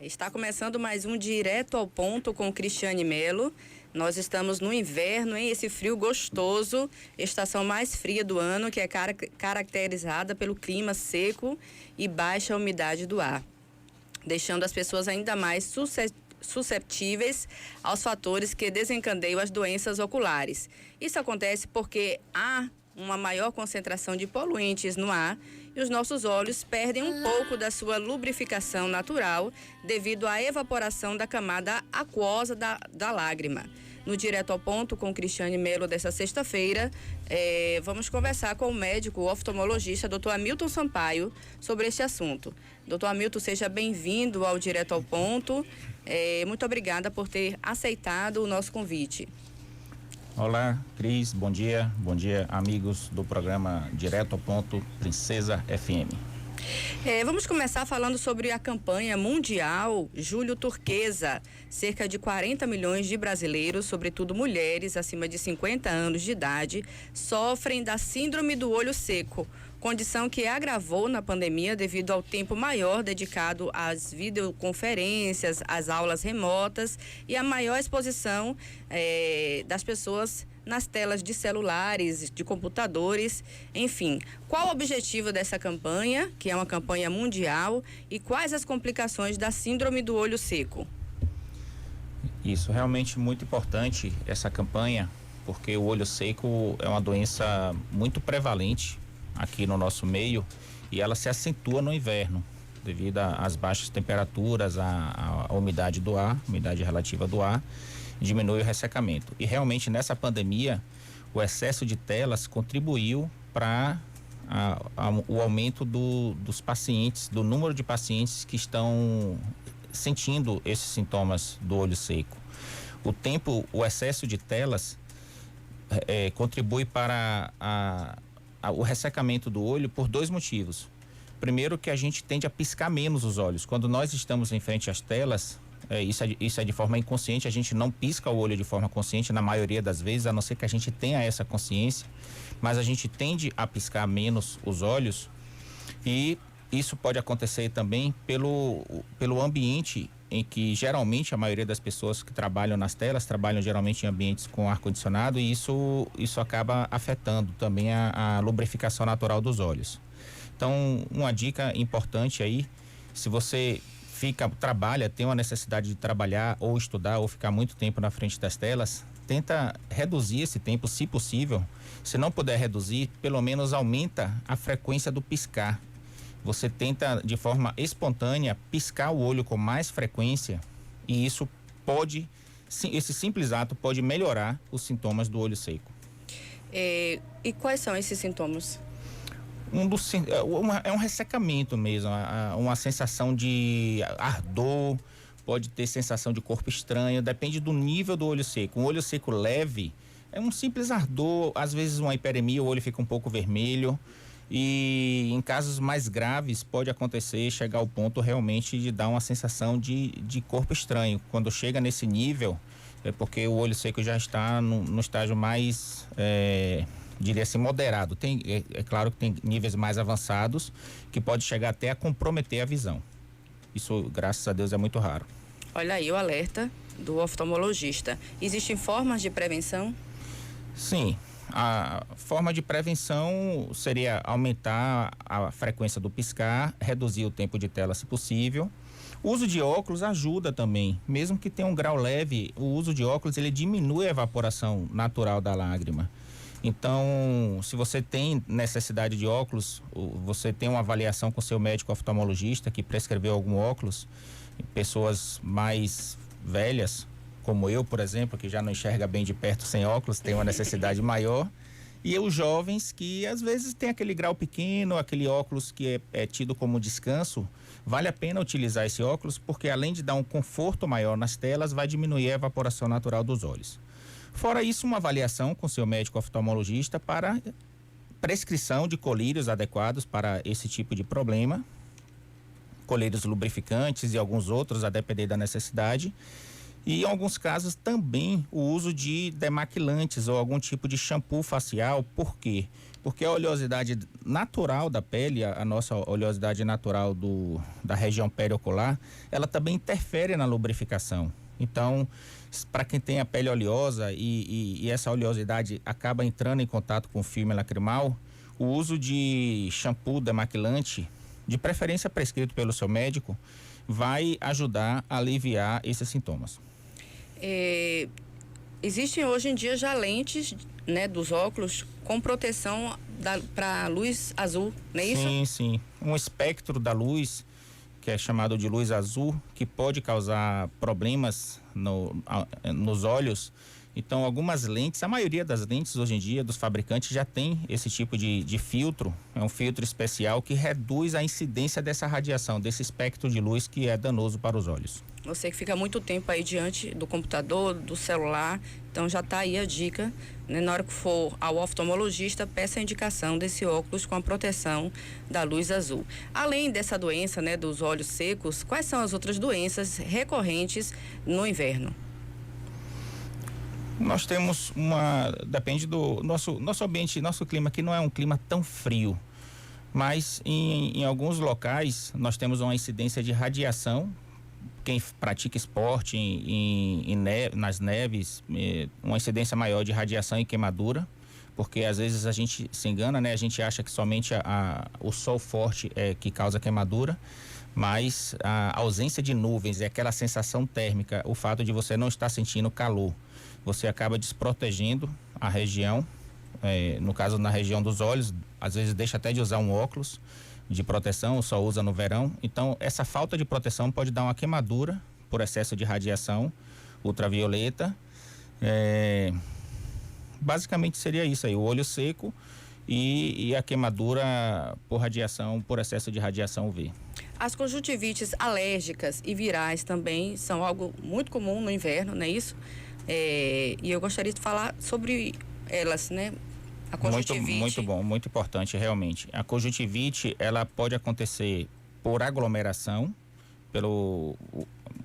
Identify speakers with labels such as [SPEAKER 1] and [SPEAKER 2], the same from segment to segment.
[SPEAKER 1] Está começando mais um Direto ao Ponto com Cristiane Melo. Nós estamos no inverno, hein? Esse frio gostoso, estação mais fria do ano, que é caracterizada pelo clima seco e baixa umidade do ar, deixando as pessoas ainda mais susceptíveis aos fatores que desencadeiam as doenças oculares. Isso acontece porque há uma maior concentração de poluentes no ar e os nossos olhos perdem um pouco da sua lubrificação natural devido à evaporação da camada aquosa da lágrima. No Direto ao Ponto com Cristiane Melo dessa sexta-feira, vamos conversar com o médico oftalmologista Dr. Hamilton Sampaio sobre este assunto. Dr. Hamilton, seja bem-vindo ao Direto ao Ponto. Muito obrigada por ter aceitado o nosso convite.
[SPEAKER 2] Olá, Cris, bom dia, amigos do programa Direto ao Ponto Princesa FM.
[SPEAKER 1] Vamos começar falando sobre a campanha mundial Julho Turquesa. Cerca de 40 milhões de brasileiros, sobretudo mulheres acima de 50 anos de idade, sofrem da síndrome do olho seco, condição que agravou na pandemia devido ao tempo maior dedicado às videoconferências, às aulas remotas e à maior exposição das pessoas nas telas de celulares, de computadores, enfim. Qual o objetivo dessa campanha, que é uma campanha mundial, e quais as complicações da síndrome do olho seco?
[SPEAKER 2] Isso, realmente muito importante essa campanha, porque o olho seco é uma doença muito prevalente aqui no nosso meio e ela se acentua no inverno, devido às baixas temperaturas, à umidade do ar, umidade relativa do ar, diminui o ressecamento. E realmente nessa pandemia, o excesso de telas contribuiu para o aumento dos pacientes, do número de pacientes que estão sentindo esses sintomas do olho seco. O excesso de telas contribui para o ressecamento do olho por dois motivos. Primeiro, que a gente tende a piscar menos os olhos. Quando nós estamos em frente às telas, isso é de forma inconsciente, a gente não pisca o olho de forma consciente na maioria das vezes, a não ser que a gente tenha essa consciência, mas a gente tende a piscar menos os olhos, e isso pode acontecer também pelo ambiente em que geralmente a maioria das pessoas que trabalham nas telas trabalham geralmente em ambientes com ar-condicionado, e isso acaba afetando também a lubrificação natural dos olhos. Então, uma dica importante aí, se você tem uma necessidade de trabalhar ou estudar ou ficar muito tempo na frente das telas, tenta reduzir esse tempo, se possível. Se não puder reduzir, pelo menos aumenta a frequência do piscar. Você tenta de forma espontânea piscar o olho com mais frequência, e isso esse simples ato pode melhorar os sintomas do olho seco.
[SPEAKER 1] E quais são esses sintomas?
[SPEAKER 2] É um ressecamento mesmo, uma sensação de ardor, pode ter sensação de corpo estranho, depende do nível do olho seco. Um olho seco leve é um simples ardor, às vezes uma hiperemia, o olho fica um pouco vermelho, e em casos mais graves pode acontecer, chegar ao ponto realmente de dar uma sensação de corpo estranho. Quando chega nesse nível, é porque o olho seco já está no estágio mais, diria assim, moderado. É claro que tem níveis mais avançados que pode chegar até a comprometer a visão. Isso, graças a Deus, é muito raro.
[SPEAKER 1] Olha aí o alerta do oftalmologista. Existem formas de prevenção?
[SPEAKER 2] Sim. A forma de prevenção seria aumentar a frequência do piscar, reduzir o tempo de tela se possível. O uso de óculos ajuda também, mesmo que tenha um grau leve, o uso de óculos ele diminui a evaporação natural da lágrima. Então, se você tem necessidade de óculos, você tem uma avaliação com seu médico oftalmologista que prescreveu algum óculos. Pessoas mais velhas, como eu, por exemplo, que já não enxerga bem de perto sem óculos, tem uma necessidade maior. E os jovens que às vezes tem aquele grau pequeno, aquele óculos que é tido como descanso, vale a pena utilizar esse óculos, porque além de dar um conforto maior nas telas, vai diminuir a evaporação natural dos olhos. Fora isso, uma avaliação com seu médico oftalmologista para prescrição de colírios adequados para esse tipo de problema, colírios lubrificantes e alguns outros, a depender da necessidade. E em alguns casos também o uso de demaquilantes ou algum tipo de shampoo facial. Por quê? porque a oleosidade natural da pele, a nossa oleosidade natural da região periocular, ela também interfere na lubrificação. Então, para quem tem a pele oleosa e essa oleosidade acaba entrando em contato com o filme lacrimal, o uso de shampoo demaquilante, de preferência prescrito pelo seu médico, vai ajudar a aliviar esses sintomas.
[SPEAKER 1] Existem hoje em dia já lentes, né, dos óculos com proteção para luz azul, não é isso?
[SPEAKER 2] Sim, sim. Um espectro da luz, que é chamado de luz azul, que pode causar problemas nos olhos. Então, algumas lentes, a maioria das lentes hoje em dia dos fabricantes já tem esse tipo de filtro. É um filtro especial que reduz a incidência dessa radiação, desse espectro de luz que é danoso para os olhos.
[SPEAKER 1] Você que fica muito tempo aí diante do computador, do celular, então já está aí a dica, né? Na hora que for ao oftalmologista, peça a indicação desse óculos com a proteção da luz azul. Além dessa doença, né, dos olhos secos, quais são as outras doenças recorrentes no inverno?
[SPEAKER 2] Nós temos depende do nosso ambiente, nosso clima aqui não é um clima tão frio, mas em alguns locais nós temos uma incidência de radiação. Quem pratica esporte nas neves, uma incidência maior de radiação e queimadura, porque às vezes a gente se engana, né? A gente acha que somente o sol forte é que causa queimadura, mas a ausência de nuvens e aquela sensação térmica, o fato de você não estar sentindo calor, você acaba desprotegendo a região, no caso na região dos olhos, às vezes deixa até de usar um óculos de proteção, só usa no verão. Então, essa falta de proteção pode dar uma queimadura por excesso de radiação ultravioleta. Basicamente seria isso aí, o olho seco e a queimadura por radiação, por excesso de radiação UV.
[SPEAKER 1] As conjuntivites alérgicas e virais também são algo muito comum no inverno, não é isso? E eu gostaria de falar sobre elas, né? A conjuntivite.
[SPEAKER 2] Muito bom, muito importante realmente. A conjuntivite, ela pode acontecer por aglomeração, pelo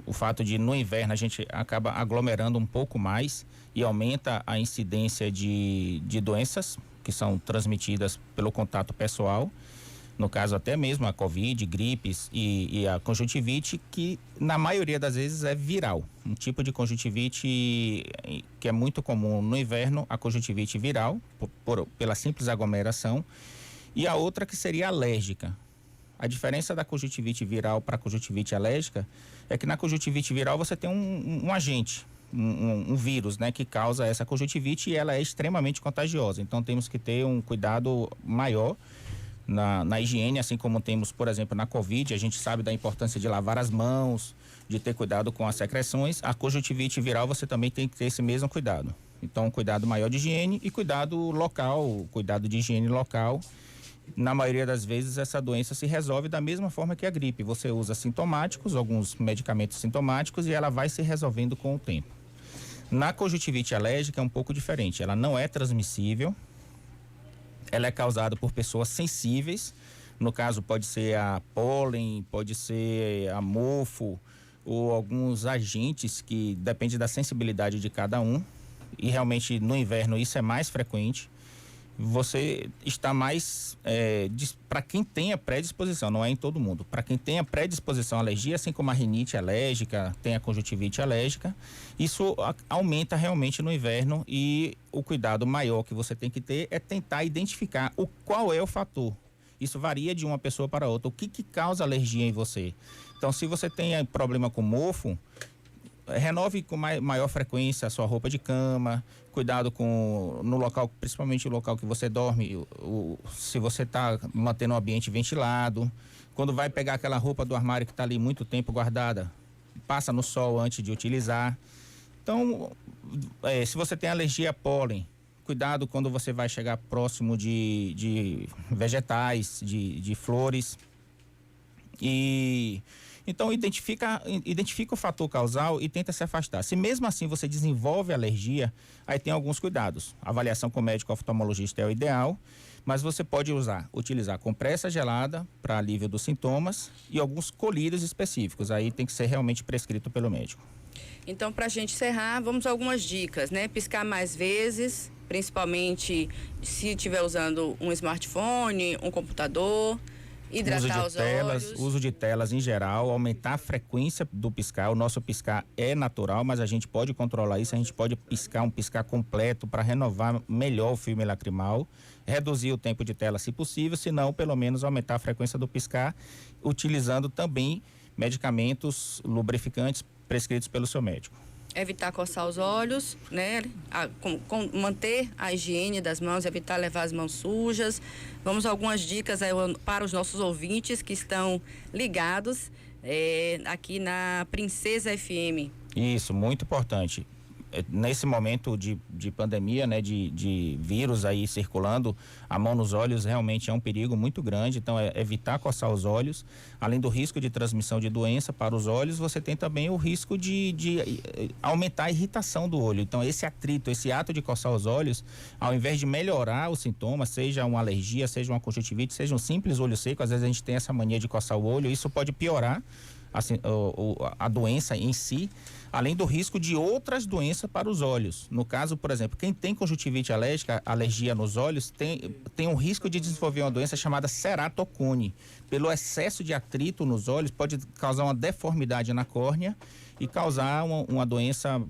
[SPEAKER 2] o fato de no inverno a gente acaba aglomerando um pouco mais e aumenta a incidência de doenças que são transmitidas pelo contato pessoal. No caso até mesmo a Covid, gripes e a conjuntivite, que na maioria das vezes é viral. Um tipo de conjuntivite que é muito comum no inverno, a conjuntivite viral, pela simples aglomeração, e a outra que seria alérgica. A diferença da conjuntivite viral para a conjuntivite alérgica é que na conjuntivite viral você tem um agente, um vírus, né, que causa essa conjuntivite e ela é extremamente contagiosa. Então temos que ter um cuidado maior na higiene, assim como temos, por exemplo, na Covid. A gente sabe da importância de lavar as mãos, de ter cuidado com as secreções. A conjuntivite viral você também tem que ter esse mesmo cuidado. Então, um cuidado maior de higiene e cuidado local, cuidado de higiene local. Na maioria das vezes, essa doença se resolve da mesma forma que a gripe. Você usa sintomáticos, alguns medicamentos sintomáticos, e ela vai se resolvendo com o tempo. Na conjuntivite alérgica é um pouco diferente. Ela não é transmissível. Ela é causada por pessoas sensíveis, no caso pode ser a pólen, pode ser a mofo ou alguns agentes que depende da sensibilidade de cada um, e realmente no inverno isso é mais frequente. Você está mais para quem tem a predisposição, não é em todo mundo, para quem tem a predisposição à alergia, assim como a rinite alérgica, tem a conjuntivite alérgica, isso aumenta realmente no inverno, e o cuidado maior que você tem que ter é tentar identificar qual é o fator. Isso varia de uma pessoa para outra, o que causa alergia em você. Então, se você tem problema com mofo, renove com maior frequência a sua roupa de cama, cuidado no local, principalmente o local que você dorme, se você está mantendo o ambiente ventilado. Quando vai pegar aquela roupa do armário que está ali muito tempo guardada, passa no sol antes de utilizar. Então, se você tem alergia a pólen, cuidado quando você vai chegar próximo de vegetais, de flores. Então, identifica o fator causal e tenta se afastar. Se mesmo assim você desenvolve alergia, aí tem alguns cuidados. A avaliação com o médico oftalmologista é o ideal, mas você pode utilizar compressa gelada para alívio dos sintomas e alguns colírios específicos. Aí tem que ser realmente prescrito pelo médico.
[SPEAKER 1] Então, para a gente encerrar, vamos a algumas dicas, né? Piscar mais vezes, principalmente se estiver usando um smartphone, um computador, hidratar os olhos.
[SPEAKER 2] Uso de telas em geral, aumentar a frequência do piscar. O nosso piscar é natural, mas a gente pode controlar isso, a gente pode piscar um piscar completo para renovar melhor o filme lacrimal, reduzir o tempo de tela se possível, se não, pelo menos aumentar a frequência do piscar, utilizando também medicamentos lubrificantes prescritos pelo seu médico.
[SPEAKER 1] Evitar coçar os olhos, né? Manter a higiene das mãos, evitar levar as mãos sujas. Vamos a algumas dicas aí para os nossos ouvintes que estão ligados aqui na Princesa FM.
[SPEAKER 2] Isso, muito importante. Nesse momento de pandemia, né, de vírus aí circulando, a mão nos olhos realmente é um perigo muito grande, então evitar coçar os olhos. Além do risco de transmissão de doença para os olhos, você tem também o risco de aumentar a irritação do olho. Então esse atrito, esse ato de coçar os olhos, ao invés de melhorar os sintomas, seja uma alergia, seja uma conjuntivite, seja um simples olho seco, às vezes a gente tem essa mania de coçar o olho, isso pode piorar assim, a doença em si, além do risco de outras doenças para os olhos. No caso, por exemplo, quem tem conjuntivite alérgica, alergia nos olhos, tem um risco de desenvolver uma doença chamada ceratocone. Pelo excesso de atrito nos olhos, pode causar uma deformidade na córnea e causar uma doença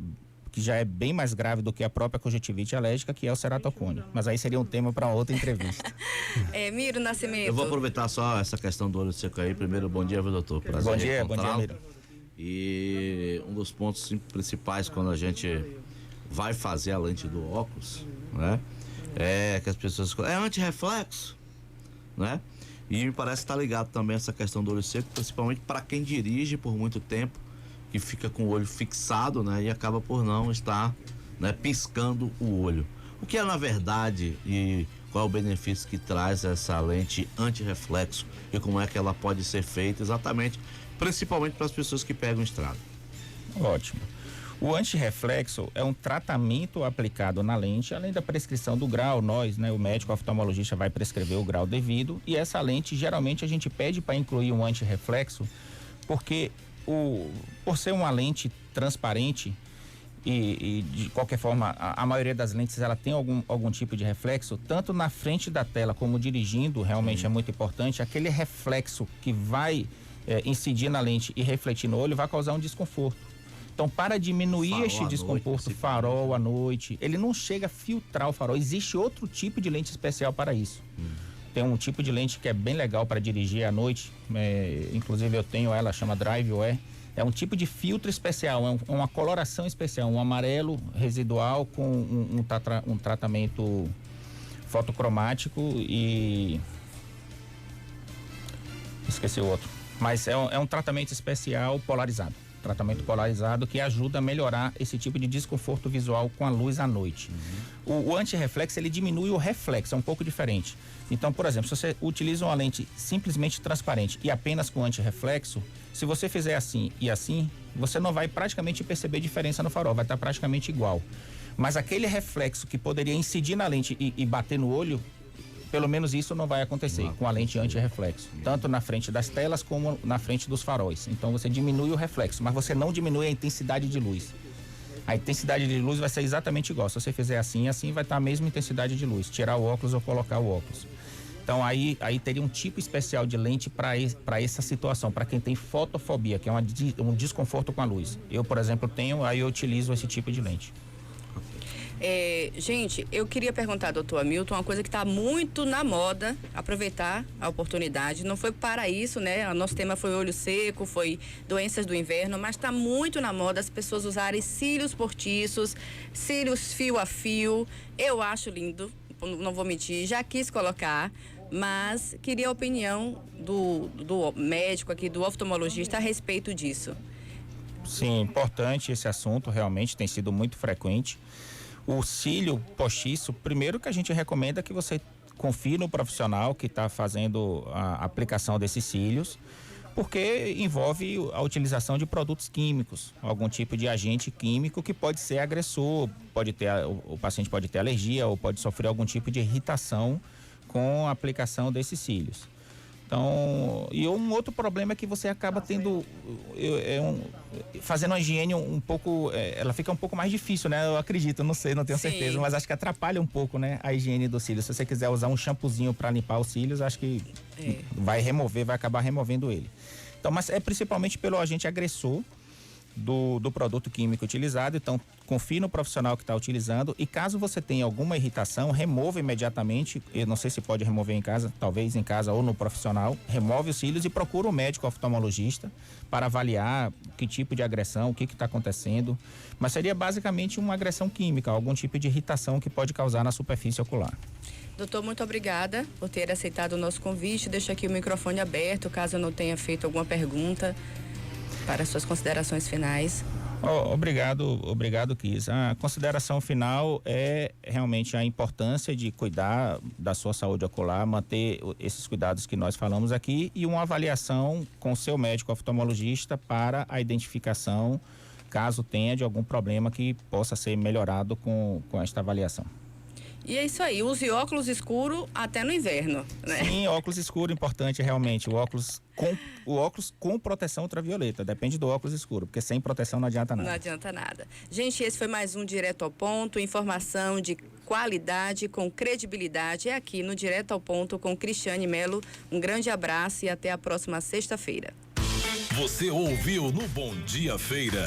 [SPEAKER 2] que já é bem mais grave do que a própria conjuntivite alérgica, que é o ceratocone. Mas aí seria um tema para outra entrevista.
[SPEAKER 1] Miro Nascimento.
[SPEAKER 3] Eu vou aproveitar só essa questão do olho seco aí. Primeiro, bom dia, viu, doutor?
[SPEAKER 2] Prazer bom dia, Miro.
[SPEAKER 3] E um dos pontos principais quando a gente vai fazer a lente do óculos, né? É que as pessoas é antirreflexo, né? E me parece estar ligado também essa questão do olho seco, principalmente para quem dirige por muito tempo, que fica com o olho fixado, né? E acaba por não estar, né, piscando o olho. O que é na verdade e qual é o benefício que traz essa lente antirreflexo e como é que ela pode ser feita exatamente, principalmente para as pessoas que pegam estrada?
[SPEAKER 2] Ótimo. O antirreflexo é um tratamento aplicado na lente, além da prescrição do grau. Nós, né, o médico oftalmologista vai prescrever o grau devido, e essa lente geralmente a gente pede para incluir um antirreflexo, porque por ser uma lente transparente e de qualquer forma a maioria das lentes ela tem algum tipo de reflexo, tanto na frente da tela como dirigindo, realmente é muito importante. Aquele reflexo que vai incidir na lente e refletir no olho vai causar um desconforto. Então, para diminuir este desconforto, farol à noite, ele não chega a filtrar o farol. Existe outro tipo de lente especial para isso. Tem um tipo de lente que é bem legal para dirigir à noite, inclusive eu tenho ela, chama Drive Wear. É um tipo de filtro especial, uma coloração especial, um amarelo residual com um tratamento fotocromático e... esqueci o outro. Mas é um tratamento especial polarizado. Tratamento polarizado que ajuda a melhorar esse tipo de desconforto visual com a luz à noite. O antirreflexo, ele diminui o reflexo, é um pouco diferente. Então, por exemplo, se você utiliza uma lente simplesmente transparente e apenas com antirreflexo, se você fizer assim e assim, você não vai praticamente perceber diferença no farol, vai estar praticamente igual. Mas aquele reflexo que poderia incidir na lente e bater no olho, pelo menos isso não vai acontecer com a lente anti-reflexo, tanto na frente das telas como na frente dos faróis. Então você diminui o reflexo, mas você não diminui a intensidade de luz. A intensidade de luz vai ser exatamente igual. Se você fizer assim, vai estar a mesma intensidade de luz, tirar o óculos ou colocar o óculos. Então aí teria um tipo especial de lente para essa situação, para quem tem fotofobia, que é um desconforto com a luz. Eu, por exemplo, tenho, aí eu utilizo esse tipo de lente.
[SPEAKER 1] Gente, eu queria perguntar, doutor Hamilton, uma coisa que está muito na moda, aproveitar a oportunidade. Não foi para isso, né? O nosso tema foi olho seco, foi doenças do inverno, mas está muito na moda as pessoas usarem cílios postiços, cílios fio a fio. Eu acho lindo, não vou mentir, já quis colocar, mas queria a opinião do médico aqui, do oftalmologista a respeito disso.
[SPEAKER 2] Sim, importante esse assunto, realmente tem sido muito frequente. O cílio postiço, primeiro que a gente recomenda que você confie no profissional que está fazendo a aplicação desses cílios, porque envolve a utilização de produtos químicos, algum tipo de agente químico que pode ser agressor, o paciente pode ter alergia ou pode sofrer algum tipo de irritação com a aplicação desses cílios. Então, e um outro problema é que você acaba tendo, fazendo a higiene um pouco, ela fica um pouco mais difícil, né? Eu acredito, não sei, não tenho
[SPEAKER 1] Sim.
[SPEAKER 2] certeza, mas acho que atrapalha um pouco, né? A higiene dos cílios. Se você quiser usar um shampoozinho para limpar os cílios, acho que vai acabar removendo ele. Então, mas é principalmente pelo agente agressor do produto químico utilizado. Então, confie no profissional que está utilizando, e caso você tenha alguma irritação, remova imediatamente. Eu não sei se pode remover em casa, talvez em casa ou no profissional. Remove os cílios e procura um médico oftalmologista para avaliar que tipo de agressão, o que está acontecendo. Mas seria basicamente uma agressão química, algum tipo de irritação que pode causar na superfície ocular.
[SPEAKER 1] Doutor, muito obrigada por ter aceitado o nosso convite. Deixo aqui o microfone aberto, caso eu não tenha feito alguma pergunta, para suas considerações finais.
[SPEAKER 2] Obrigado, Kis. A consideração final é realmente a importância de cuidar da sua saúde ocular, manter esses cuidados que nós falamos aqui, e uma avaliação com seu médico oftalmologista para a identificação, caso tenha de algum problema que possa ser melhorado com esta avaliação.
[SPEAKER 1] E é isso aí, use óculos escuro até no inverno, né?
[SPEAKER 2] Sim, óculos escuro, importante realmente, o óculos com proteção ultravioleta, depende do óculos escuro, porque sem proteção não adianta nada.
[SPEAKER 1] Não adianta nada. Gente, esse foi mais um Direto ao Ponto, informação de qualidade com credibilidade, é aqui no Direto ao Ponto com Cristiane Melo. Um grande abraço e até a próxima sexta-feira.
[SPEAKER 4] Você ouviu no Bom Dia Feira.